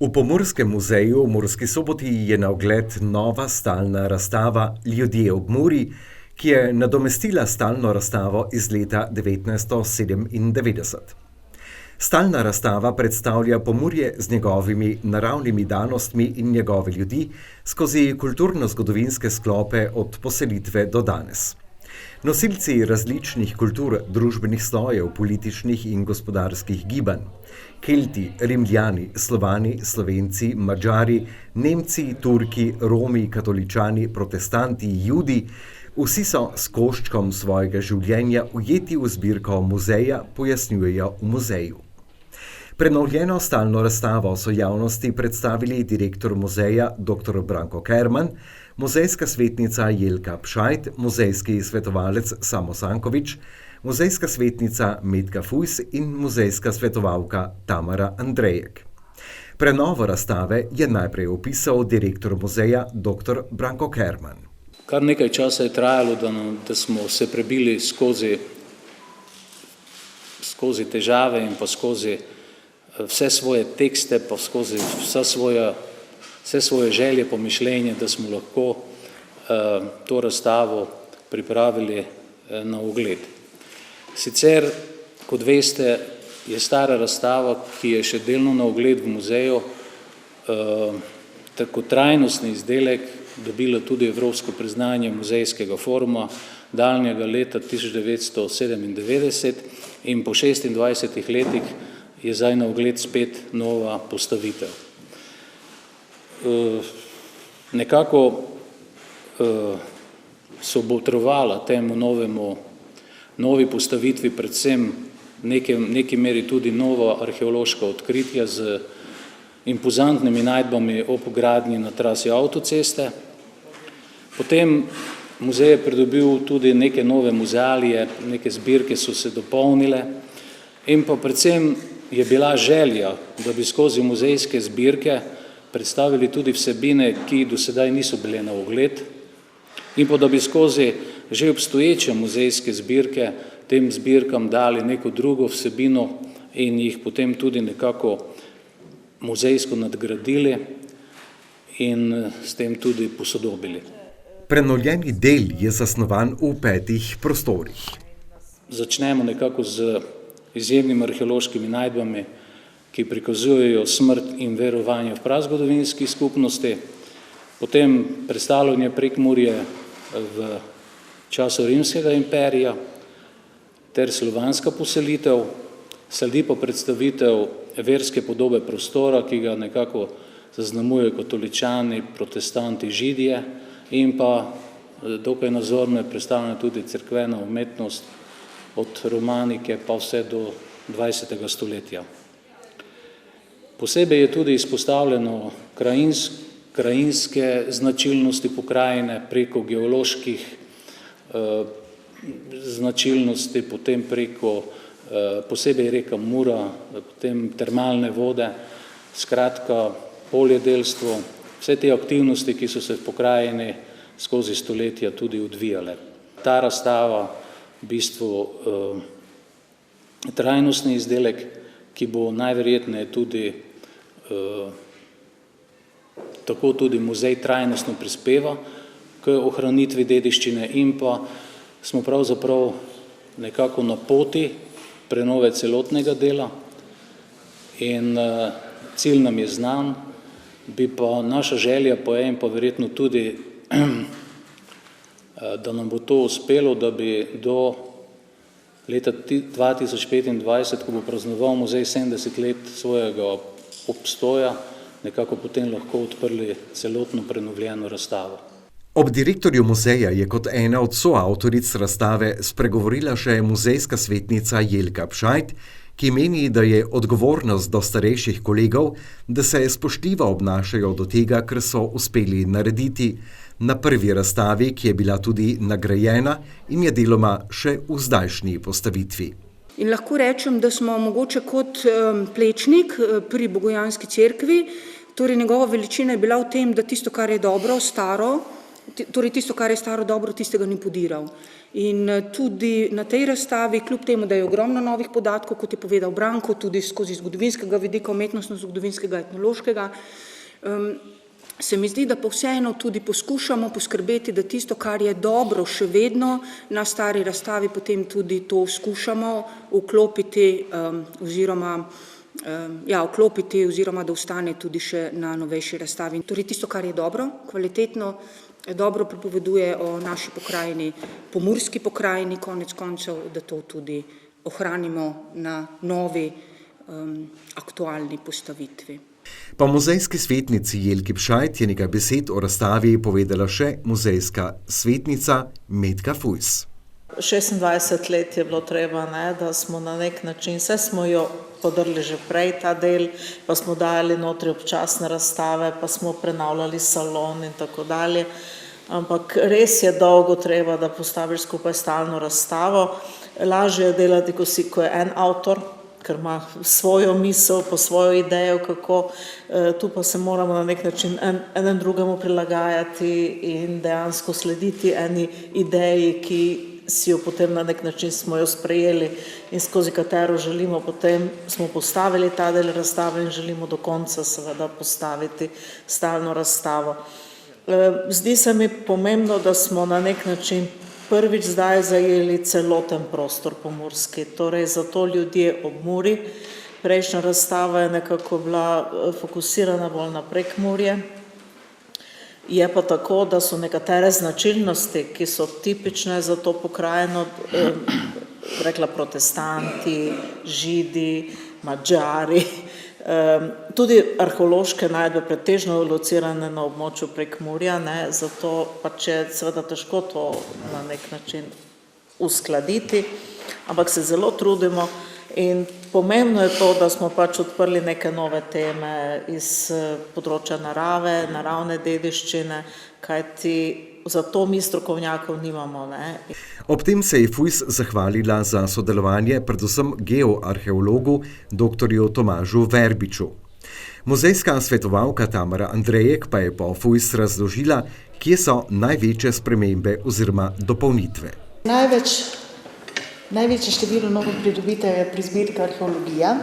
V Pomurskem muzeju v Murski Soboti je na ogled nova stalna razstava Ljudje ob Muri, ki je nadomestila stalno razstavo iz leta 1997. Stalna razstava predstavlja Pomurje z njegovimi naravnimi danostmi in njegove ljudi skozi kulturno-zgodovinske sklope od poselitve do danes. Nosilci različnih kultur, družbenih slojev, političnih in gospodarskih gibanj, Kelti, Rimljani, Slovani, Slovenci, Madžari, Nemci, Turki, Romi, katoličani, protestanti, Judi, vsi so s koščkom svojega življenja ujeti v zbirko muzeja, pojasnjujejo v muzeju. Prenovljeno stalno razstavo so javnosti predstavili direktor muzeja dr. Branko Kerman, muzejska svetnica Jelka Pšajt, muzejski svetovalec Samo Sankovič, muzejska svetnica Metka Fujs in muzejska svetovalka Tamara Andrejek. Prenovo razstave je najprej opisal direktor muzeja dr. Branko Kerman. Kar nekaj časa je trajalo, da smo se prebili skozi težave in pa skozi vse svoje tekste, pa skozi vse svoje želje, pomišljenje, da smo lahko to razstavo pripravili na ogled. Sicer, kot veste, je stara razstava, ki je še delno na ogled v muzeju, tako trajnostni izdelek dobila tudi evropsko priznanje muzejskega foruma daljnjega leta 1997 in po 26 letih je zdaj na ogled spet nova postavitev. Nekako so botrovala temu novi postavitvi predvsem neki meri tudi nova arheološka odkritja z impozantnimi najdbami ob gradnji na trasi avtoceste. Potem muzej je pridobil tudi neke nove muzealije, neke zbirke so se dopolnile in pa predvsem je bila želja, da bi skozi muzejske zbirke predstavili tudi vsebine, ki do sedaj niso bile na ogled in pa da bi skozi že obstoječe muzejske zbirke tem zbirkam dali neko drugo vsebino in jih potem tudi nekako muzejsko nadgradili in s tem tudi posodobili. Prenovljeni del je zasnovan v 5 prostorih. Začnemo nekako z izjemnimi arheološkimi najdbami, ki prikazujejo smrt in verovanje v prazgodovinski skupnosti, potem predstavljanje Prekmurje v času Rimskega imperija ter slovanska poselitev, sledi pa predstavitev verske podobe prostora, ki ga nekako zaznamujejo katoličani, protestanti, židije in pa dokaj nazorno je predstavljena tudi cerkvena umetnost od romanike pa vse do 20. stoletja. Posebej je tudi izpostavljeno krajinske značilnosti pokrajine preko geoloških značilnosti, potem preko posebej reka Mura, potem termalne vode, skratka poljedelstvo, vse te aktivnosti, ki so se v pokrajini skozi stoletja tudi odvijale. Ta razstava v bistvu trajnostni izdelek, ki bo najverjetneje tudi tako tudi muzej trajnostno prispeva k ohranitvi dediščine in pa smo pravzaprav nekako na poti prenove celotnega dela in cilj nam je znan, bi pa naša želja pa je in pa verjetno tudi, da nam bo to uspelo, da bi do leta 2025, ko bo praznoval muzej 70 let svojega obstoja, nekako potem lahko odprli celotno prenovljeno razstavo. Ob direktorju muzeja je kot ena od soavtoric razstave spregovorila še muzejska svetnica Jelka Pšajt, ki meni, da je odgovornost do starejših kolegov, da se spoštljivo obnašajo do tega, kar so uspeli narediti na prvi razstavi, ki je bila tudi nagrajena in je deloma še v zdajšnji postavitvi. In lahko rečem, da smo mogoče kot Plečnik pri Bogojanski cerkvi, torej njegova veličina je bila v tem, da tisto, kar je dobro, staro, torej tisto, kar je staro dobro, tistega ni podiral. In tudi na tej razstavi, kljub temu, da je ogromno novih podatkov, kot je povedal Branko, tudi skozi zgodovinskega vidika, umetnostno-zgodovinskega, etnološkega, se mi zdi, da pa vseeno tudi poskušamo poskrbeti, da tisto, kar je dobro še vedno na stari razstavi, potem tudi to skušamo vklopiti oziroma da ostane tudi še na novejši razstavi. Torej tisto, kar je dobro, kvalitetno, dobro pripoveduje o naši pokrajini, pomurski pokrajini, konec koncev, da to tudi ohranimo na novi, aktualni postavitvi. Pa muzejski svetnici Jelki Pšajt je nekaj besed o razstavi povedala še muzejska svetnica Metka Fujs. 26 let je bilo treba, da smo na nek način, vse smo jo podrli že prej ta del, pa smo dajali notri občasne razstave, pa smo prenavljali salon in tako dalje. Ampak res je dolgo treba, da postaviš skupaj stalno razstavo. Lažje je delati, ko je en avtor, ker ima svojo misel, po svojo idejo, kako, tu pa se moramo na nek način enem drugemu prilagajati in dejansko slediti eni ideji, ki si jo potem na nek način smo jo sprejeli in skozi katero želimo potem, smo postavili ta del razstave in želimo do konca seveda postaviti stalno razstavo. Zdi se mi pomembno, da smo na nek način prvič zdaj zajeli celoten prostor pomurski, torej zato ljudje ob Muri. Prejšnja razstava je nekako bila fokusirana bolj na Prekmurje. Je pa tako, da so nekatere značilnosti, ki so tipične za to pokrajino, rekla protestanti, Židi, Madžari, tudi arheološke najdbe pretežno locirane na območju Prekmurja, zato pač je seveda težko to na nek način uskladiti, ampak se zelo trudimo in pomembno je to, da smo pač odprli neke nove teme iz področja narave, naravne dediščine, kajti za to mi strokovnjakov nimamo. Ob tem se je Fujs zahvalila za sodelovanje predvsem geoarheologu dr. Tomažu Verbiču. Muzejska svetovalka Tamara Andrejek pa je po Fujs razložila, kje so največje spremembe oziroma dopolnitve. Največje število novih pridobitev je pri zbirki arheologija.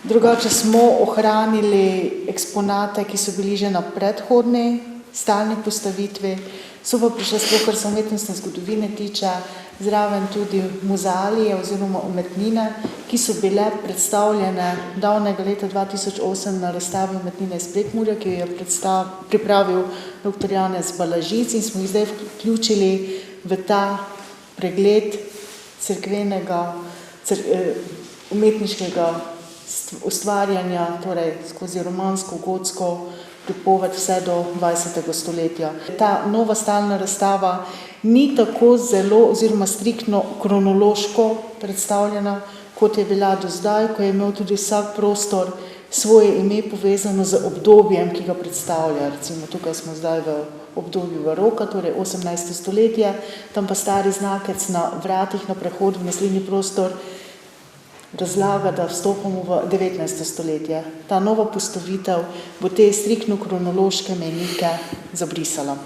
Drugače smo ohranili eksponate, ki so bili že na predhodni stalni postavitvi, so pa prišle sploh, kar se umetnostne zgodovine tiče, zraven tudi muzealije oziroma umetnine, ki so bile predstavljene davnega leta 2008 na razstavi umetnine iz Prekmurja, ki jo je pripravil dr. Janez Balažic in smo jih zdaj vključili v ta pregled cerkvenega, umetniškega ustvarjanja, torej skozi romansko, gotsko pripoved vse do 20. stoletja. Ta nova stalna razstava ni tako zelo oziroma striktno kronološko predstavljena, kot je bila do zdaj, ko je imel tudi vsak prostor svoje ime povezano z obdobjem, ki ga predstavlja. Recimo tukaj smo zdaj v obdobju baroka, torej 18. stoletje, tam pa stari znakec na vratih na prehodu v naslednji prostor razlaga, da vstopamo v 19. stoletje. Ta nova postavitev bo te striktno kronološke mejnike zabrisala.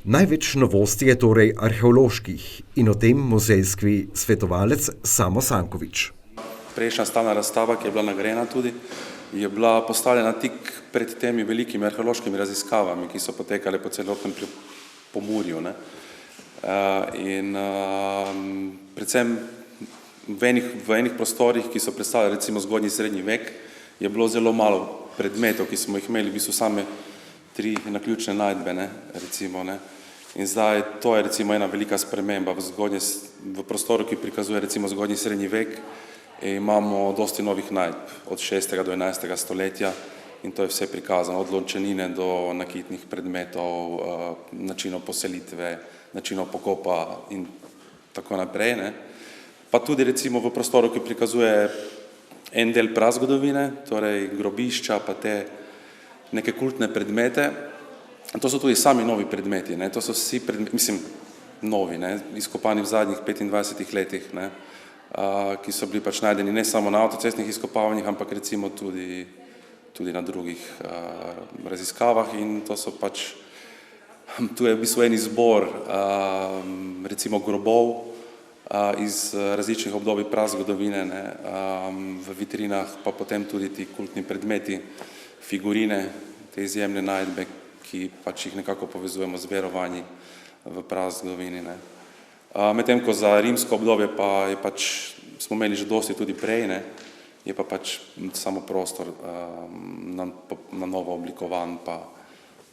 Največ novosti je torej arheoloških in o tem muzejski svetovalec Samo Sankovič. Prejšnja stalna razstava, ki je bila nagrajena tudi, je bila postavljena tik pred temi velikimi arheološkimi raziskavami, ki so potekale po celotnem Pomurju. In predvsem v enih prostorih, ki so predstavljali recimo zgodnji srednji vek, je bilo zelo malo predmetov, ki smo jih imeli, v bistvu same 3 naključne najdbe, recimo. In zdaj to je recimo ena velika sprememba v prostoru, ki prikazuje recimo zgodnji srednji vek. Imamo dosti novih najdb od 6. do 11. stoletja in to je vse prikazano, od lončenine do nakitnih predmetov, načinov poselitve, načinov pokopa in tako naprej. Pa tudi recimo v prostoru, ki prikazuje en del prazgodovine, torej grobišča, pa te neke kultne predmete. To so tudi sami novi predmeti, to so vsi predmeti, novi, izkopani v zadnjih 25 letih, ki so bili pač najdeni ne samo na avtocestnih izkopavanjih, ampak recimo tudi na drugih raziskavah in to so pač Tu je v bistvu en izbor recimo grobov iz različnih obdobij prazgodovine, ne, v vitrinah pa potem tudi ti kultni predmeti, figurine, te izjemne najdbe, ki pač jih nekako povezujemo z verovanji v prazgodovini, ne. Medtem ko za rimsko obdobje pa je pač, smo imeli že dosti tudi prej, ne, je pa pač samo prostor na novo oblikovan, pa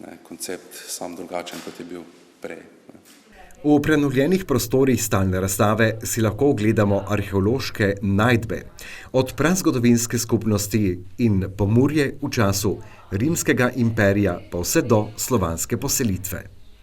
ne, koncept sam drugačen, kot je bil prej. Ne. V prenovljenih prostorih stalne razstave si lahko ogledamo arheološke najdbe, od prazgodovinske skupnosti in Pomurje v času rimskega imperija pa vse do slovanske poselitve.